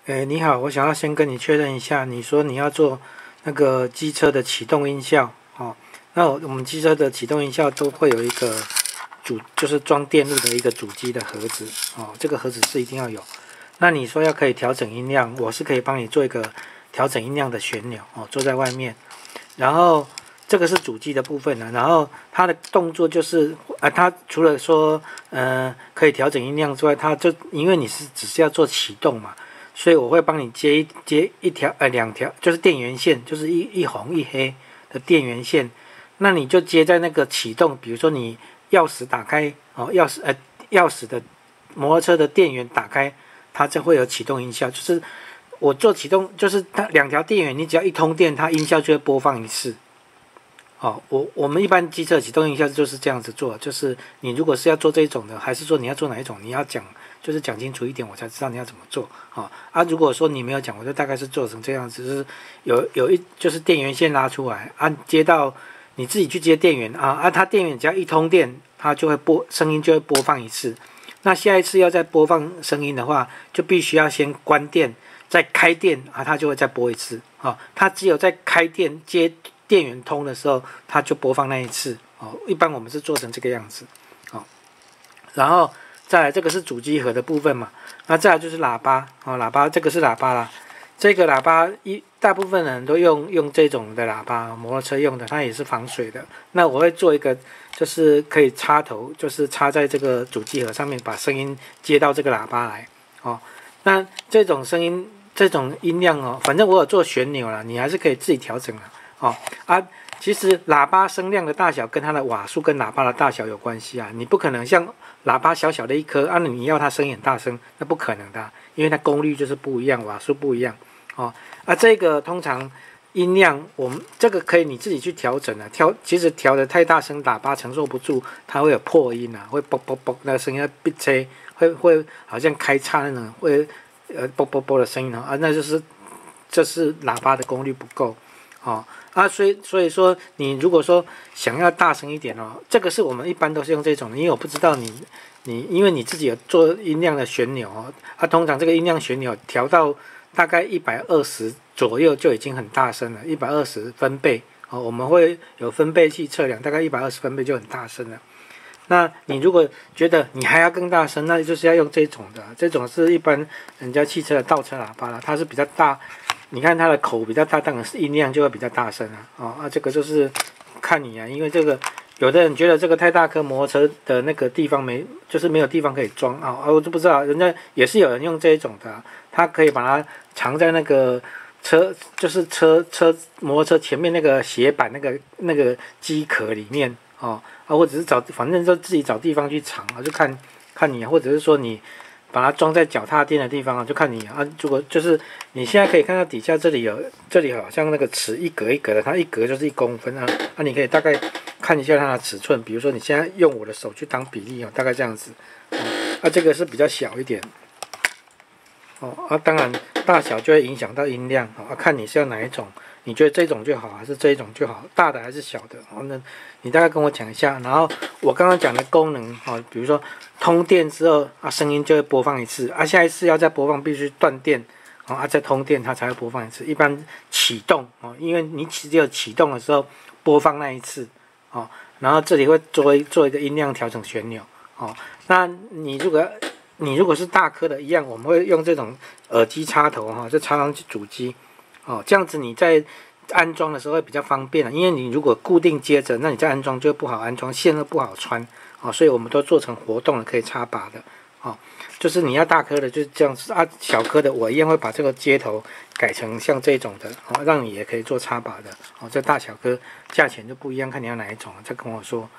你好，我想要先跟你确认一下，你说你要做那个机车的启动音效，哦，那我们机车的启动音效都会有一个就是装电路的一个主机的盒子，哦，这个盒子是一定要有。那你说要可以调整音量，我是可以帮你做一个调整音量的旋钮，哦，坐在外面，然后这个是主机的部分呢，然后它的动作就是，它除了说可以调整音量之外，它就因为你只是要做启动嘛。所以我会帮你接一条两条，就是电源线，就是一红一黑的电源线，那你就接在那个启动，比如说你钥匙打开哦，钥匙的摩托车的电源打开，它就会有启动音效。就是我做启动，就是它两条电源，你只要一通电，它音效就会播放一次。哦，我们一般机车启动音效就是这样子做，就是你如果是要做这种的，还是说你要做哪一种，你要讲，就是讲清楚一点，我才知道你要怎么做。如果说你没有讲，我就大概是做成这样子，就是就是电源线拉出来，接到你自己去接电源它电源只要一通电，它就会声音就会播放一次。那下一次要再播放声音的话，就必须要先关电，再开电它就会再播一次。它只有在开电接电源通的时候，它就播放那一次。一般我们是做成这个样子。然后再来这个是主机盒的部分嘛，那再来就是喇叭。喇叭这个是喇叭啦，这个喇叭大部分人都用这种的喇叭，摩托车用的，它也是防水的。那我会做一个，就是可以插头，就是插在这个主机盒上面，把声音接到这个喇叭来。那这种声音这种音量反正我有做旋钮啦，你还是可以自己调整啦。其实喇叭声量的大小跟它的瓦数跟喇叭的大小有关系啊，你不可能像喇叭小小的一颗你要它声音很大声，那不可能的，因为它功率就是不一样，瓦数不一样。这个通常音量我们这个可以你自己去调整啊，其实调的太大声，喇叭承受不住，它会有破音啊，会啵啵啵那个声音会闭车，会好像开叉那种会啵啵啵的声音那就是喇叭的功率不够。所以说你如果说想要大声一点这个是我们一般都是用这种的，因为我不知道你因为你自己有做音量的旋钮通常这个音量旋钮调到大概120左右就已经很大声了，120分贝我们会有分贝器测量，大概120分贝就很大声了。那你如果觉得你还要更大声，那就是要用这种的，这种是一般人家汽车的倒车喇叭啦，它是比较大。你看它的口比较大，当然是音量就会比较大声这个就是看你因为这个有的人觉得这个太大颗摩托车的那个地方没有地方可以装我就不知道，人家也是有人用这一种的它可以把它藏在那个就是摩托车前面那个斜板那个机壳里面或者是反正就自己找地方去藏就看你或者是说你把它装在脚踏垫的地方就看你如果就是你现在可以看到底下这里好像那个尺一格一格的，它一格就是1公分你可以大概看一下它的尺寸，比如说你现在用我的手去当比例大概这样子这个是比较小一点当然大小就会影响到音量看你是要哪一种，你觉得这种就好还是这一种就好，大的还是小的那你大概跟我讲一下。然后我刚刚讲的功能比如说通电之后声音就会播放一次下一次要再播放必须断电再通电它才会播放一次。一般启动因为你只有启动的时候播放那一次然后这里会做一个音量调整旋钮那你如果是大颗的一样，我们会用这种耳机插头就插上去主机这样子你在安装的时候会比较方便因为你如果固定接着，那你在安装就不好安装，线都不好穿所以我们都做成活动的可以插拔的就是你要大颗的就是这样子小颗的我一样会把这个接头改成像这种的让你也可以做插拔的这大小颗价钱就不一样，看你要哪一种再跟我说